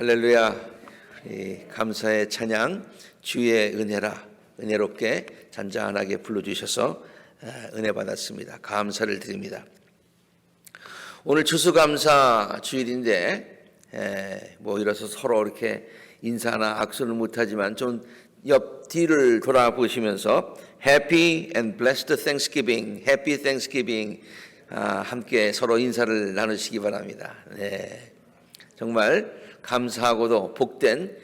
할렐루야. 감사의 찬양 주의 은혜라 은혜롭게 잔잔하게 불러주셔서 은혜 받았습니다. 감사를 드립니다. 오늘 추수감사 주일인데 이래서 서로 이렇게 인사나 악수는 못하지만 좀 옆 뒤를 돌아보시면서 Happy and Blessed Thanksgiving, Happy Thanksgiving 함께 서로 인사를 나누시기 바랍니다. 네, 정말 감사하고도 복된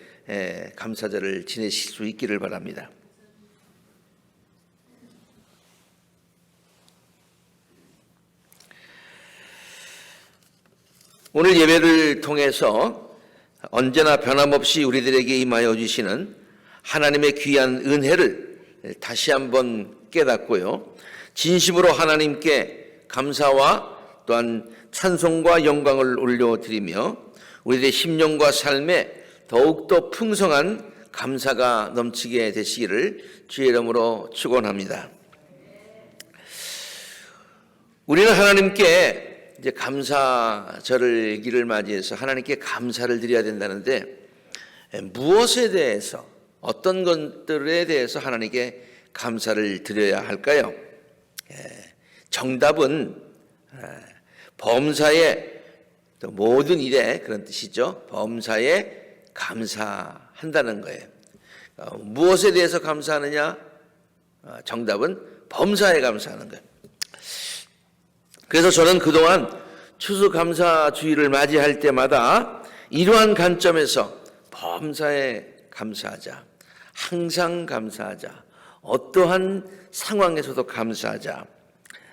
감사절을 지내실 수 있기를 바랍니다. 오늘 예배를 통해서 언제나 변함없이 우리들에게 임하여 주시는 하나님의 귀한 은혜를 다시 한번 깨닫고요, 진심으로 하나님께 감사와 또한 찬송과 영광을 올려드리며 우리들의 심령과 삶에 더욱더 풍성한 감사가 넘치게 되시기를 주의 이름으로 축원합니다. 우리는 하나님께 이제 감사절을 맞이해서 하나님께 감사를 드려야 된다는데, 무엇에 대해서, 어떤 것들에 대해서 하나님께 감사를 드려야 할까요? 정답은 범사에 모든 일에, 그런 뜻이죠. 범사에 감사한다는 거예요. 무엇에 대해서 감사하느냐? 정답은 범사에 감사하는 거예요. 그래서 저는 그동안 추수감사주일을 맞이할 때마다 이러한 관점에서 범사에 감사하자, 항상 감사하자, 어떠한 상황에서도 감사하자,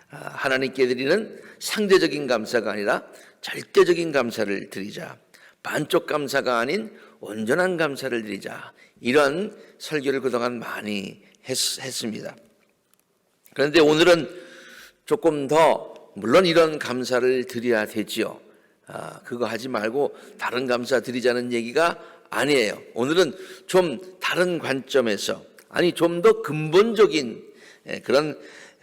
하나님께 드리는 상대적인 감사가 아니라 절대적인 감사를 드리자, 반쪽 감사가 아닌 온전한 감사를 드리자, 이런 설교를 그동안 많이 했습니다. 그런데 오늘은 조금 더, 물론 이런 감사를 드려야 되지요. 그거 하지 말고 다른 감사 드리자는 얘기가 아니에요. 오늘은 좀 다른 관점에서, 아니 좀 더 근본적인 그런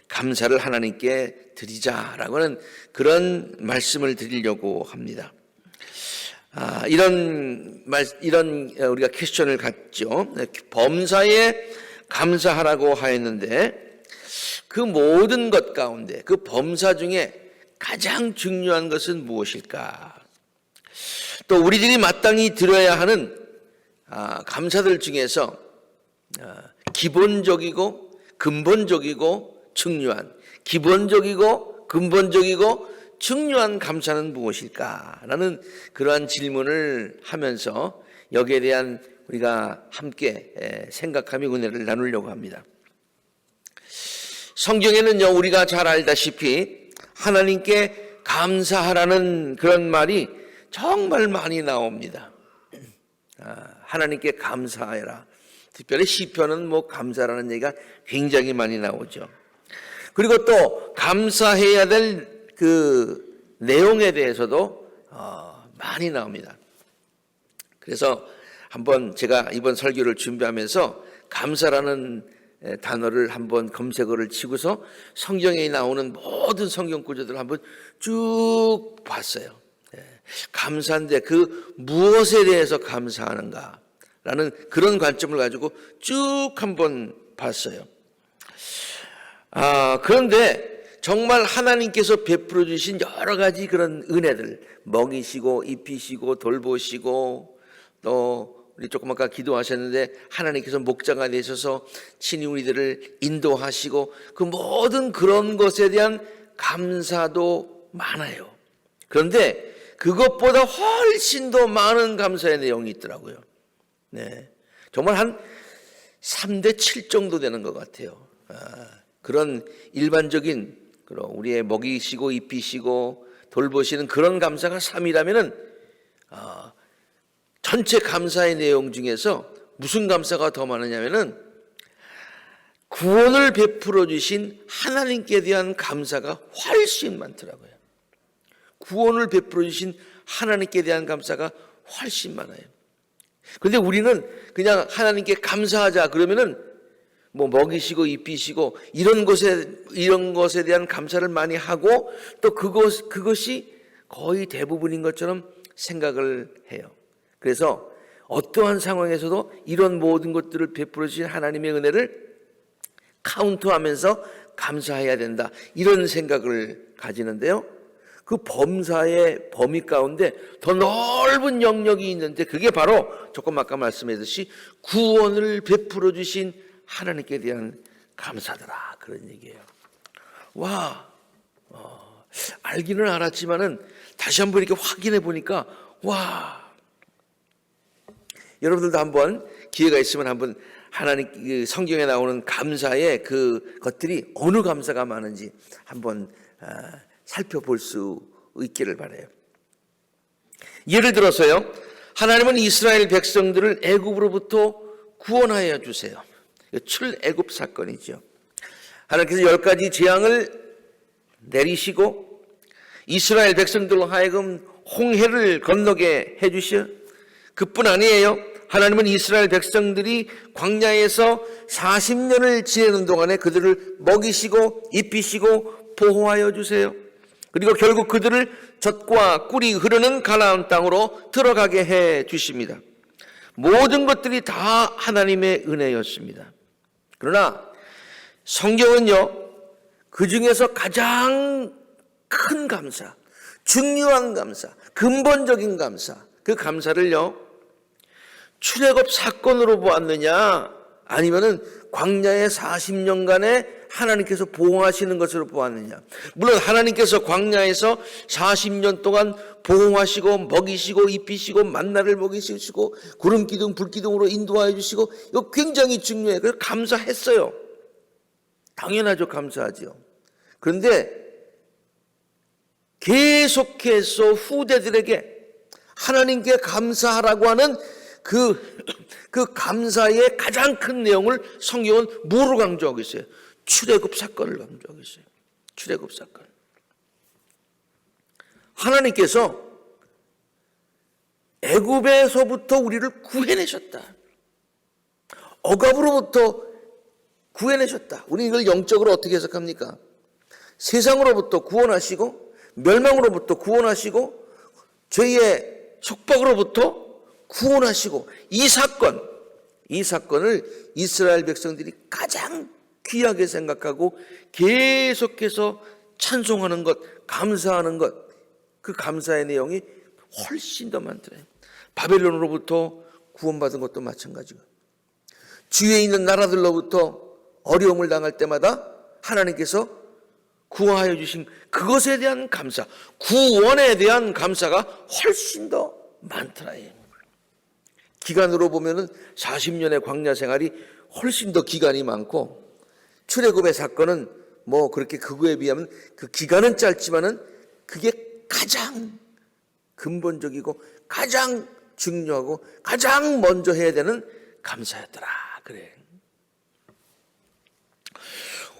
감사를 하나님께 드리자라고 하는 그런 말씀을 드리려고 합니다. 이런 우리가 퀘스천을 갖죠. 범사에 감사하라고 하였는데, 그 모든 것 가운데 그 범사 중에 가장 중요한 것은 무엇일까? 또 우리들이 마땅히 드려야 하는 감사들 중에서 기본적이고 근본적이고 중요한, 기본적이고 근본적이고 중요한 감사는 무엇일까라는 그러한 질문을 하면서 여기에 대한 우리가 함께 생각하며 은혜를 나누려고 합니다. 성경에는요, 우리가 잘 알다시피 하나님께 감사하라는 그런 말이 정말 많이 나옵니다. 하나님께 감사해라. 특별히 시편은 감사라는 얘기가 굉장히 많이 나오죠. 그리고 또 감사해야 될 그 내용에 대해서도 많이 나옵니다. 그래서 한번 제가 이번 설교를 준비하면서 감사라는 단어를 한번 검색어를 치고서 성경에 나오는 모든 성경 구절들을 한번 쭉 봤어요. 감사인데 그 무엇에 대해서 감사하는가라는 그런 관점을 가지고 쭉 한번 봤어요. 그런데 정말 하나님께서 베풀어 주신 여러 가지 그런 은혜들, 먹이시고 입히시고 돌보시고, 또 우리 조금 아까 기도하셨는데 하나님께서 목자가 되셔서 친히 우리들을 인도하시고, 그 모든 그런 것에 대한 감사도 많아요. 그런데 그것보다 훨씬 더 많은 감사의 내용이 있더라고요. 네, 정말 한 3대 7 정도 되는 것 같아요. 그런 일반적인 우리의 먹이시고 입히시고 돌보시는 그런 감사가 3이라면은 전체 감사의 내용 중에서 무슨 감사가 더 많으냐면은 구원을 베풀어 주신 하나님께 대한 감사가 훨씬 많더라고요. 구원을 베풀어 주신 하나님께 대한 감사가 훨씬 많아요. 그런데 우리는 그냥 하나님께 감사하자 그러면은 먹이시고 입히시고 이런 것에 대한 감사를 많이 하고, 또 그것이 거의 대부분인 것처럼 생각을 해요. 그래서 어떠한 상황에서도 이런 모든 것들을 베풀어 주신 하나님의 은혜를 카운트하면서 감사해야 된다, 이런 생각을 가지는데요. 그 범사의 범위 가운데 더 넓은 영역이 있는데, 그게 바로 조금 아까 말씀했듯이 구원을 베풀어 주신 하나님께 대한 감사더라, 그런 얘기예요. 와, 알기는 알았지만은 다시 한번 이렇게 확인해 보니까, 와, 여러분들도 한번 기회가 있으면 한번 하나님 그 성경에 나오는 감사의 그 것들이 어느 감사가 많은지 한번 살펴볼 수 있기를 바라요. 예를 들어서요, 하나님은 이스라엘 백성들을 애굽으로부터 구원하여 주세요. 출애굽 사건이죠. 하나님께서 10가지 재앙을 내리시고 이스라엘 백성들로 하여금 홍해를 건너게 해주셔. 그뿐 아니에요. 하나님은 이스라엘 백성들이 광야에서 40년을 지내는 동안에 그들을 먹이시고 입히시고 보호하여 주세요. 그리고 결국 그들을 젖과 꿀이 흐르는 가나안 땅으로 들어가게 해 주십니다. 모든 것들이 다 하나님의 은혜였습니다. 그러나 성경은요, 그 중에서 가장 큰 감사, 중요한 감사, 근본적인 감사, 그 감사를요, 출애굽 사건으로 보았느냐, 아니면은 광야의 40년간의 하나님께서 보호하시는 것으로 보았느냐. 물론 하나님께서 광야에서 40년 동안 보호하시고 먹이시고 입히시고 만나를 먹이시고 구름 기둥 불 기둥으로 인도하여 주시고, 이거 굉장히 중요해요. 그래서 감사했어요. 당연하죠. 감사하죠. 그런데 계속해서 후대들에게 하나님께 감사하라고 하는 그 감사의 가장 큰 내용을 성경은 뭐로 강조하고 있어요? 출애굽 사건을 강조하고 있어요. 출애굽 사건. 하나님께서 애굽에서부터 우리를 구해내셨다. 억압으로부터 구해내셨다. 우리 이걸 영적으로 어떻게 해석합니까? 세상으로부터 구원하시고 멸망으로부터 구원하시고 죄의 속박으로부터 구원하시고, 이 사건을 이스라엘 백성들이 가장 귀하게 생각하고 계속해서 찬송하는 것, 감사하는 것, 그 감사의 내용이 훨씬 더 많더래요. 바벨론으로부터 구원받은 것도 마찬가지고, 주위에 있는 나라들로부터 어려움을 당할 때마다 하나님께서 구하여 주신 그것에 대한 감사, 구원에 대한 감사가 훨씬 더 많더라요. 기간으로 보면은 40년의 광야 생활이 훨씬 더 기간이 많고, 출애굽의 사건은 뭐 그렇게 그거에 비하면 그 기간은 짧지만은 그게 가장 근본적이고 가장 중요하고 가장 먼저 해야 되는 감사였더라, 그래.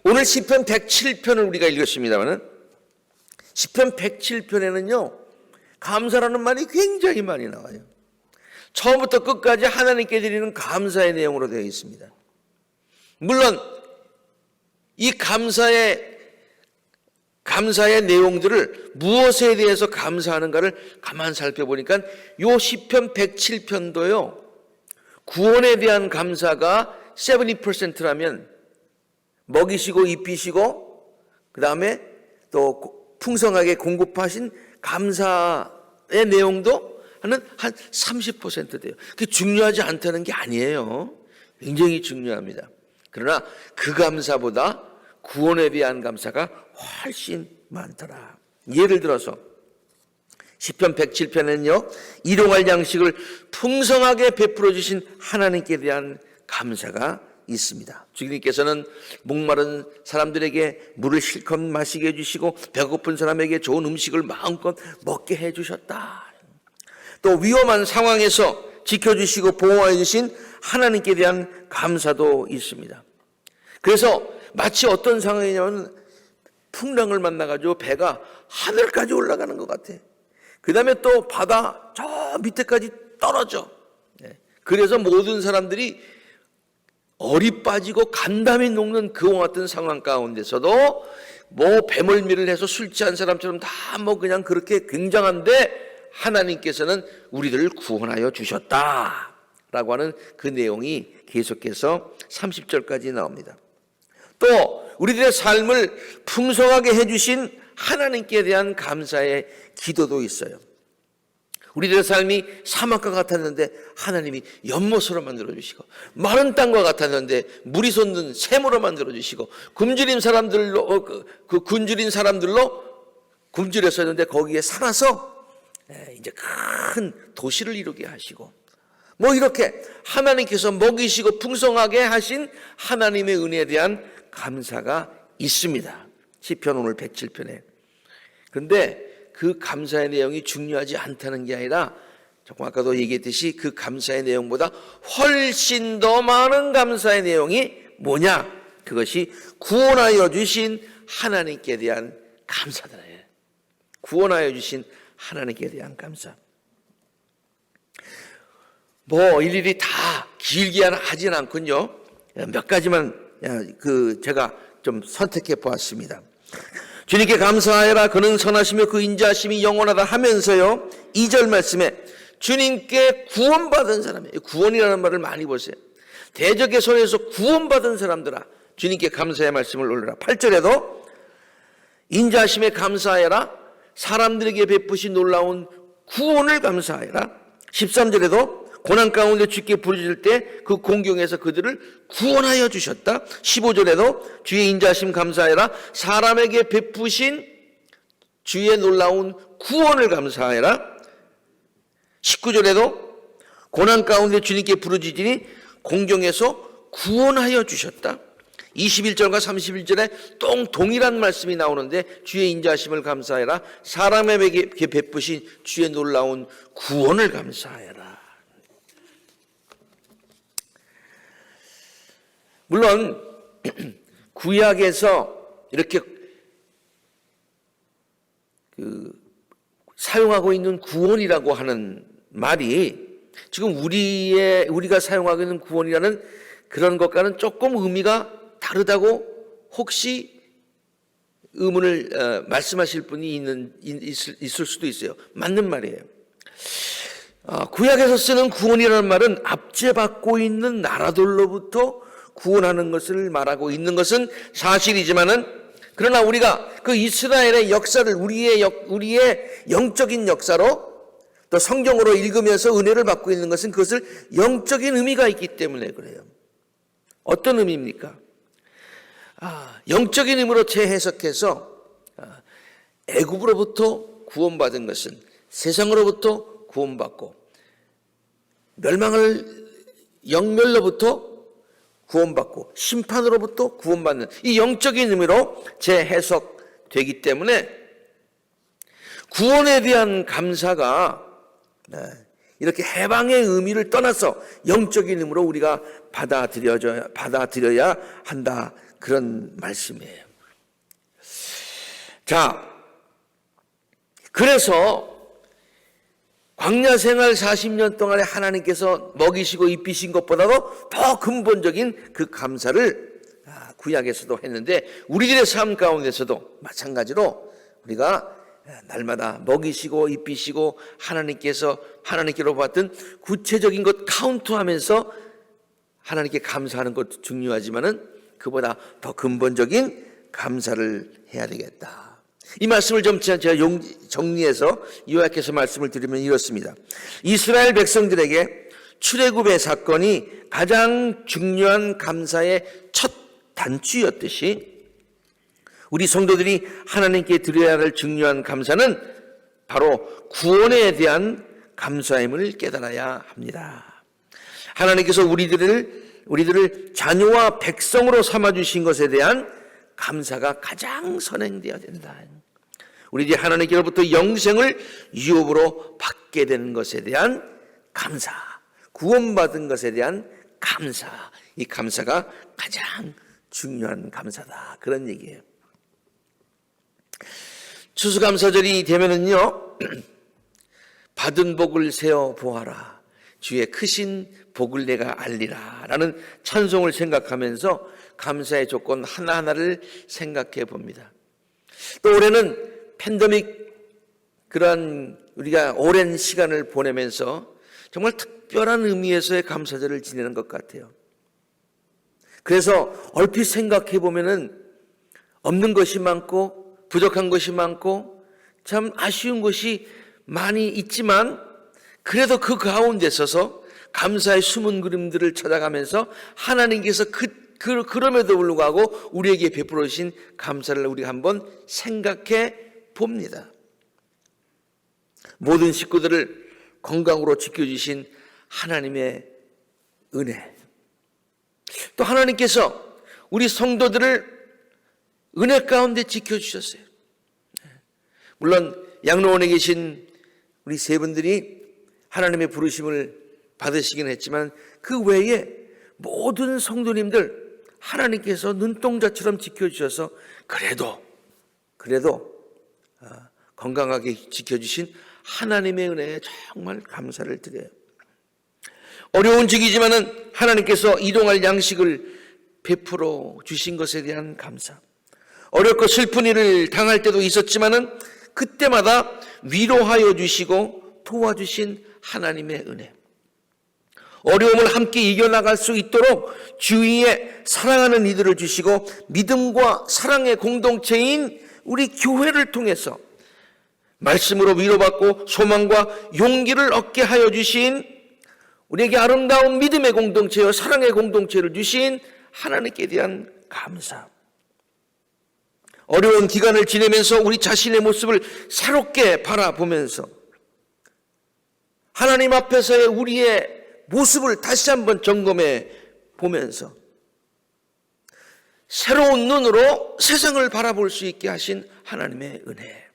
오늘 시편 107편을 우리가 읽었습니다만은, 시편 107편에는요 감사라는 말이 굉장히 많이 나와요. 처음부터 끝까지 하나님께 드리는 감사의 내용으로 되어 있습니다. 물론 이 감사의 내용들을 무엇에 대해서 감사하는가를 가만 살펴보니까 요 시편 107편도요 구원에 대한 감사가 70%라면, 먹이시고 입히시고 그 다음에 또 풍성하게 공급하신 감사의 내용도 한 30% 돼요. 그게 중요하지 않다는 게 아니에요. 굉장히 중요합니다. 그러나 그 감사보다 구원에 대한 감사가 훨씬 많더라. 예를 들어서 시편 107편에는요 일용할 양식을 풍성하게 베풀어 주신 하나님께 대한 감사가 있습니다. 주님께서는 목마른 사람들에게 물을 실컷 마시게 해주시고 배고픈 사람에게 좋은 음식을 마음껏 먹게 해주셨다. 또 위험한 상황에서 지켜주시고 보호해 주신 하나님께 대한 감사도 있습니다. 그래서 마치 어떤 상황이냐면 풍랑을 만나가지고 배가 하늘까지 올라가는 것 같아. 그 다음에 또 바다 저 밑에까지 떨어져. 그래서 모든 사람들이 얼이 빠지고 간담이 녹는 그와 같은 상황 가운데서도 뭐 배멀미를 해서 술 취한 사람처럼 다 뭐 그냥 그렇게 굉장한데 하나님께서는 우리들을 구원하여 주셨다라고 하는 그 내용이 계속해서 30절까지 나옵니다. 또 우리들의 삶을 풍성하게 해주신 하나님께 대한 감사의 기도도 있어요. 우리들의 삶이 사막과 같았는데 하나님이 연못으로 만들어주시고, 마른 땅과 같았는데 물이 솟는 샘으로 만들어주시고, 굶주린 사람들로 굶주린 사람들로 굶주렸었는데 거기에 살아서 이제 큰 도시를 이루게 하시고, 뭐 이렇게 하나님께서 먹이시고 풍성하게 하신 하나님의 은혜에 대한 감사가 있습니다. 시편 오늘 107편에. 그런데 그 감사의 내용이 중요하지 않다는 게 아니라, 조금 아까도 얘기했듯이 그 감사의 내용보다 훨씬 더 많은 감사의 내용이 뭐냐? 그것이 구원하여 주신 하나님께 대한 감사잖아요. 구원하여 주신 하나님께 대한 감사. 뭐 일일이 다 길게 하진 않군요. 몇 가지만 제가 좀 선택해 보았습니다. 주님께 감사하여라, 그는 선하시며 그 인자하심이 영원하다 하면서요, 2절 말씀에 주님께 구원받은 사람이에요. 구원이라는 말을 많이 보세요. 대적의 손에서 구원받은 사람들아, 주님께 감사의 말씀을 올려라. 8절에도 인자하심에 감사하여라, 사람들에게 베푸신 놀라운 구원을 감사하여라. 13절에도 고난 가운데 주께 부르실 때 그 공경에서 그들을 구원하여 주셨다. 15절에도 주의 인자하심 감사하여라, 사람에게 베푸신 주의 놀라운 구원을 감사하여라. 19절에도 고난 가운데 주님께 부르짖으니 공경에서 구원하여 주셨다. 21절과 31절에 동일한 말씀이 나오는데 주의 인자하심을 감사하여라, 사람에게 베푸신 주의 놀라운 구원을 감사하여라. 물론 구약에서 이렇게 사용하고 있는 구원이라고 하는 말이 지금 우리가 사용하고 있는 구원이라는 그런 것과는 조금 의미가 다르다고 혹시 의문을 말씀하실 분이 있을 수도 있어요. 맞는 말이에요. 구약에서 쓰는 구원이라는 말은 압제받고 있는 나라들로부터 구원하는 것을 말하고 있는 것은 사실이지만은, 그러나 우리가 그 이스라엘의 역사를 우리의 영적인 역사로 또 성경으로 읽으면서 은혜를 받고 있는 것은 그것을 영적인 의미가 있기 때문에 그래요. 어떤 의미입니까? 영적인 의미로 재해석해서 애굽으로부터 구원받은 것은 세상으로부터 구원받고, 영멸로부터 구원받고, 심판으로부터 구원받는 이 영적인 의미로 재해석되기 때문에 구원에 대한 감사가 이렇게 해방의 의미를 떠나서 영적인 의미로 우리가 받아들여야 한다, 그런 말씀이에요. 자, 그래서 광야 생활 40년 동안에 하나님께서 먹이시고 입히신 것보다도 더 근본적인 그 감사를 구약에서도 했는데, 우리들의 삶 가운데서도 마찬가지로 우리가 날마다 먹이시고 입히시고 하나님께로 받은 구체적인 것 카운트하면서 하나님께 감사하는 것도 중요하지만은 그보다 더 근본적인 감사를 해야 되겠다. 이 말씀을 좀 제가 정리해서 요약해서 말씀을 드리면 이렇습니다. 이스라엘 백성들에게 출애굽의 사건이 가장 중요한 감사의 첫 단추였듯이, 우리 성도들이 하나님께 드려야 할 중요한 감사는 바로 구원에 대한 감사임을 깨달아야 합니다. 하나님께서 우리들을 자녀와 백성으로 삼아주신 것에 대한 감사가 가장 선행되어야 된다. 우리들이 하나님께로부터 영생을 유업으로 받게 된 것에 대한 감사, 구원받은 것에 대한 감사, 이 감사가 가장 중요한 감사다, 그런 얘기예요. 추수감사절이 되면은요, 받은 복을 세어 보아라, 주의 크신 복을 내가 알리라 라는 찬송을 생각하면서 감사의 조건 하나하나를 생각해 봅니다. 또 올해는 팬데믹 그러한 우리가 오랜 시간을 보내면서 정말 특별한 의미에서의 감사절을 지내는 것 같아요. 그래서 얼핏 생각해 보면은 없는 것이 많고 부족한 것이 많고 참 아쉬운 것이 많이 있지만 그래도 그 가운데 서서 감사의 숨은 그림들을 찾아가면서 하나님께서 그럼에도 불구하고 우리에게 베풀어 주신 감사를 우리가 한번 생각해 봅니다. 모든 식구들을 건강으로 지켜주신 하나님의 은혜, 또 하나님께서 우리 성도들을 은혜 가운데 지켜주셨어요. 물론 양로원에 계신 우리 세 분들이 하나님의 부르심을 받으시긴 했지만 그 외에 모든 성도님들 하나님께서 눈동자처럼 지켜주셔서 그래도 건강하게 지켜주신 하나님의 은혜에 정말 감사를 드려요. 어려운 직이지만은 하나님께서 이동할 양식을 베풀어 주신 것에 대한 감사. 어렵고 슬픈 일을 당할 때도 있었지만은 그때마다 위로하여 주시고 도와주신 하나님의 은혜. 어려움을 함께 이겨나갈 수 있도록 주위에 사랑하는 이들을 주시고 믿음과 사랑의 공동체인 우리 교회를 통해서 말씀으로 위로받고 소망과 용기를 얻게 하여 주신 우리에게 아름다운 믿음의 공동체와 사랑의 공동체를 주신 하나님께 대한 감사. 어려운 기간을 지내면서 우리 자신의 모습을 새롭게 바라보면서 하나님 앞에서의 우리의 모습을 다시 한번 점검해 보면서 새로운 눈으로 세상을 바라볼 수 있게 하신 하나님의 은혜.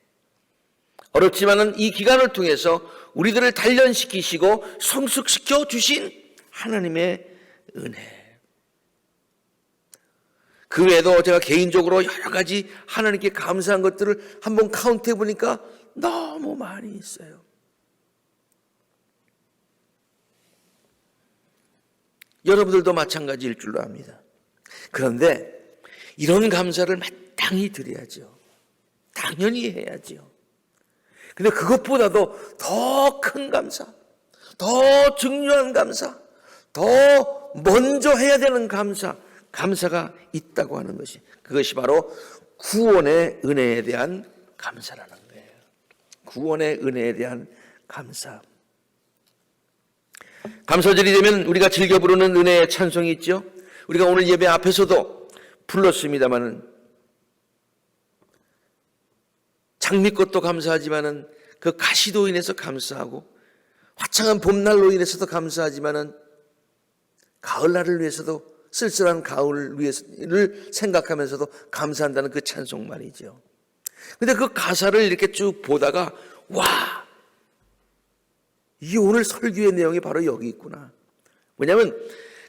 어렵지만은 이 기간을 통해서 우리들을 단련시키시고 성숙시켜 주신 하나님의 은혜. 그 외에도 제가 개인적으로 여러 가지 하나님께 감사한 것들을 한번 카운트해 보니까 너무 많이 있어요. 여러분들도 마찬가지일 줄로 압니다. 그런데 이런 감사를 마땅히 드려야죠. 당연히 해야죠. 근데 그것보다도 더 큰 감사, 더 중요한 감사, 더 먼저 해야 되는 감사가 있다고 하는 것이, 그것이 바로 구원의 은혜에 대한 감사라는 거예요. 구원의 은혜에 대한 감사. 감사절이 되면 우리가 즐겨 부르는 은혜의 찬송이 있죠. 우리가 오늘 예배 앞에서도 불렀습니다마는 장미꽃도 감사하지만은 그 가시도 인해서 감사하고 화창한 봄날로 인해서도 감사하지만은 가을날을 위해서도 쓸쓸한 가을을 생각하면서도 감사한다는 그 찬송 말이죠. 근데 그 가사를 이렇게 쭉 보다가 와, 이 오늘 설교의 내용이 바로 여기 있구나. 왜냐하면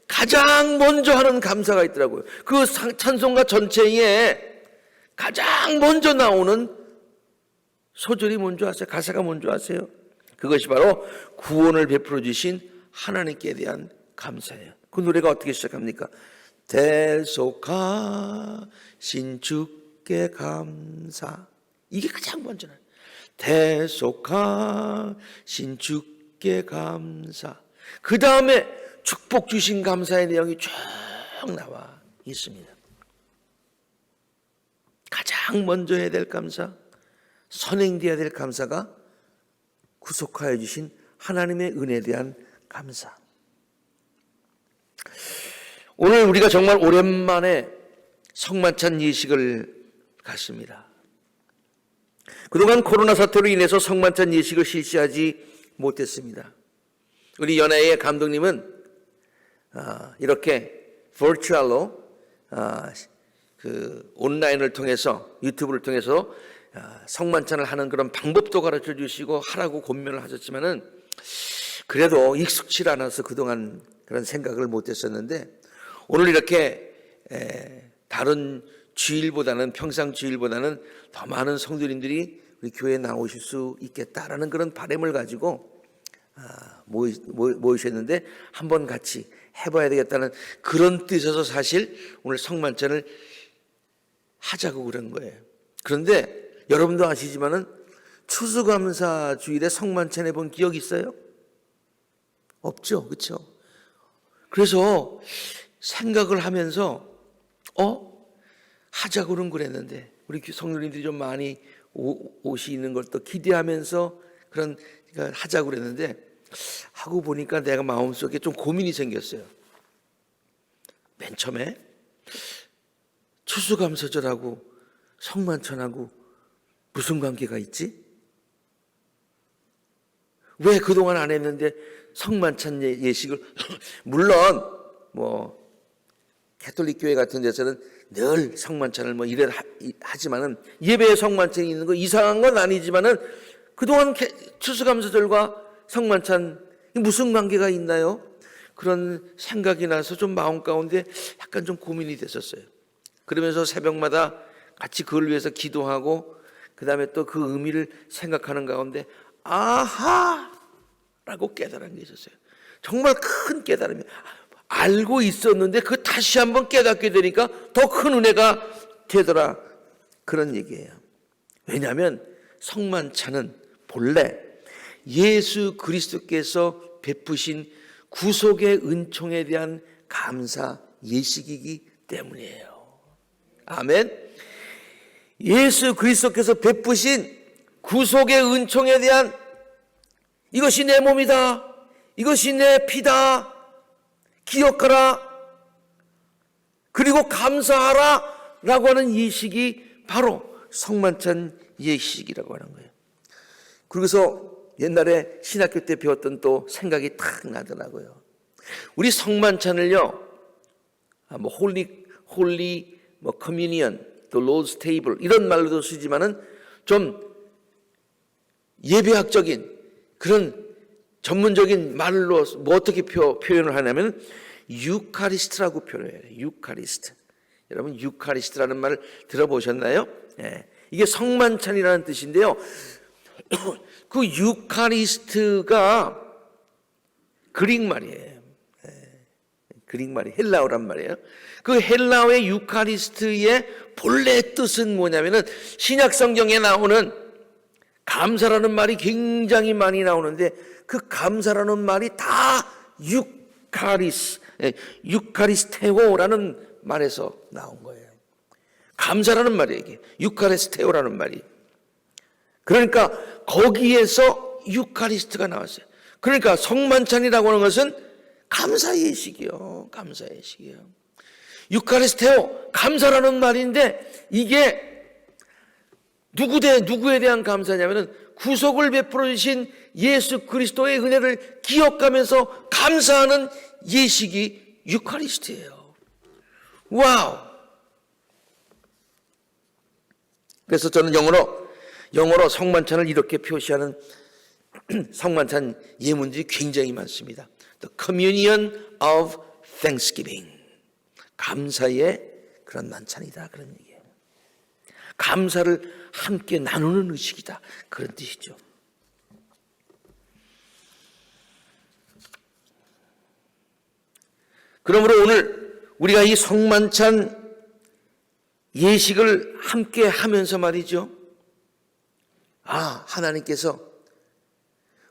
가장 먼저 하는 감사가 있더라고요. 그 찬송가 전체에 가장 먼저 나오는 소절이 뭔지 아세요? 가사가 뭔지 아세요? 그것이 바로 구원을 베풀어 주신 하나님께 대한 감사예요. 그 노래가 어떻게 시작합니까? 대속하신 주께 감사. 이게 가장 먼저는 대속하신 주께 감사. 그 다음에 축복 주신 감사의 내용이 쭉 나와 있습니다. 가장 먼저 해야 될 감사, 선행되어야 될 감사가 구속하여 주신 하나님의 은혜에 대한 감사. 오늘 우리가 정말 오랜만에 성만찬 예식을 갔습니다. 그동안 코로나 사태로 인해서 성만찬 예식을 실시하지 못했습니다. 우리 연예의 감독님은 이렇게 버추얼로 그 온라인을 통해서 유튜브를 통해서 성만찬을 하는 그런 방법도 가르쳐 주시고 하라고 권면을 하셨지만은 그래도 익숙치 않아서 그동안 그런 생각을 못했었는데 오늘 이렇게 다른 주일보다는 평상 주일보다는 더 많은 성도님들이 우리 교회에 나오실 수 있겠다라는 그런 바람을 가지고 모이셨는데 한번 같이 해봐야 되겠다는 그런 뜻에서 사실 오늘 성만찬을 하자고 그런 거예요. 그런데 여러분도 아시지만은 추수감사 주일에 성만찬 해본 기억 있어요? 없죠, 그렇죠? 그래서 생각을 하면서 하자고는 그랬는데 우리 성도님들이 좀 많이 오시는 걸 또 기대하면서 그런 하자고 그랬는데 하고 보니까 내가 마음속에 좀 고민이 생겼어요. 맨 처음에 추수감사절하고 성만찬하고 무슨 관계가 있지? 왜 그동안 안 했는데 성만찬 예식을 물론 가톨릭 교회 같은 데서는 늘 성만찬을 이래 하지만은 예배에 성만찬이 있는 거 이상한 건 아니지만은 그동안 추수감사절과 성만찬 무슨 관계가 있나요? 그런 생각이 나서 좀 마음 가운데 약간 좀 고민이 됐었어요. 그러면서 새벽마다 같이 그걸 위해서 기도하고 그 다음에 또 그 의미를 생각하는 가운데 아하! 라고 깨달은 게 있었어요. 정말 큰 깨달음이 알고 있었는데 그 다시 한번 깨닫게 되니까 더 큰 은혜가 되더라. 그런 얘기예요. 왜냐하면 성만찬은 본래 예수 그리스도께서 베푸신 구속의 은총에 대한 감사 예식이기 때문이에요. 아멘. 예수 그리스도께서 베푸신 구속의 은총에 대한 이것이 내 몸이다, 이것이 내 피다, 기억하라, 그리고 감사하라 라고 하는 예식이 바로 성만찬 예식이라고 하는 거예요. 그래서 옛날에 신학교 때 배웠던 또 생각이 탁 나더라고요. 우리 성만찬을요, 홀리, 커뮤니언, 또 로즈 테이블 이런 말로도 쓰지만은 좀 예배학적인 그런 전문적인 말로 어떻게 표현을 하냐면 유카리스트라고 표현해요. 유카리스트. 여러분 유카리스트라는 말을 들어보셨나요? 예. 이게 성만찬이라는 뜻인데요. 그 유카리스트가 그릭 말이에요. 그릭 말이 헬라어란 말이에요. 그 헬라어의 유카리스트의 본래 뜻은 뭐냐면은 신약 성경에 나오는 감사라는 말이 굉장히 많이 나오는데 그 감사라는 말이 다 유카리스테오라는 말에서 나온 거예요. 감사라는 말이에요, 이게. 유카리스테오라는 말이. 그러니까 거기에서 유카리스트가 나왔어요. 그러니까 성만찬이라고 하는 것은 감사 예식이요. 감사 예식이요. 유카리스테오, 감사라는 말인데 이게 누구에 대한 감사냐면은 구속을 베풀어 주신 예수 그리스도의 은혜를 기억하면서 감사하는 예식이 유카리스트예요. 와우. 그래서 저는 영어로 성만찬을 이렇게 표시하는 성만찬 예문들이 굉장히 많습니다. The communion of thanksgiving. 감사의 그런 만찬이다, 그런 얘기예요. 감사를 함께 나누는 의식이다, 그런 뜻이죠. 그러므로 오늘 우리가 이 성만찬 예식을 함께 하면서 말이죠, 하나님께서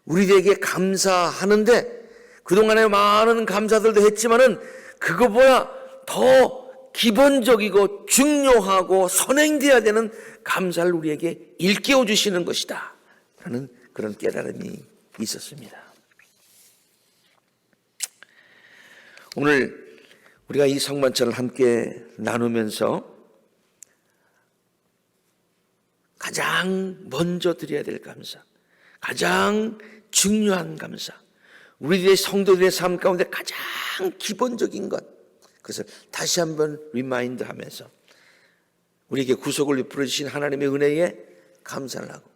우리에게 감사하는데 그동안에 많은 감사들도 했지만은 그거보다 더 기본적이고 중요하고 선행되어야 되는 감사를 우리에게 일깨워 주시는 것이다 라는 그런 깨달음이 있었습니다. 오늘 우리가 이 성만찬을 함께 나누면서 가장 먼저 드려야 될 감사, 가장 중요한 감사, 우리들의 성도들의 삶 가운데 가장 기본적인 것, 그래서 다시 한번 리마인드 하면서 우리에게 구속을 베풀어 주신 하나님의 은혜에 감사를 하고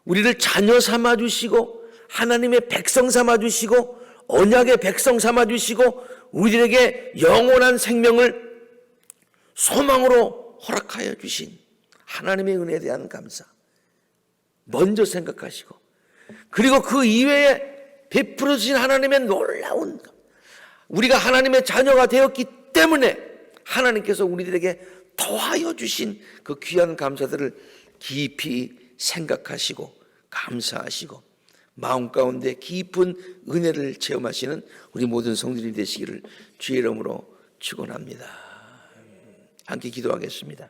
우리를 자녀 삼아 주시고 하나님의 백성 삼아 주시고 언약의 백성 삼아 주시고 우리들에게 영원한 생명을 소망으로 허락하여 주신 하나님의 은혜에 대한 감사 먼저 생각하시고, 그리고 그 이외에 베풀어 주신 하나님의 놀라운, 우리가 하나님의 자녀가 되었기 때문에 하나님께서 우리들에게 더하여 주신 그 귀한 감사들을 깊이 생각하시고 감사하시고 마음 가운데 깊은 은혜를 체험하시는 우리 모든 성도들이 되시기를 주의 이름으로 축원합니다. 함께 기도하겠습니다.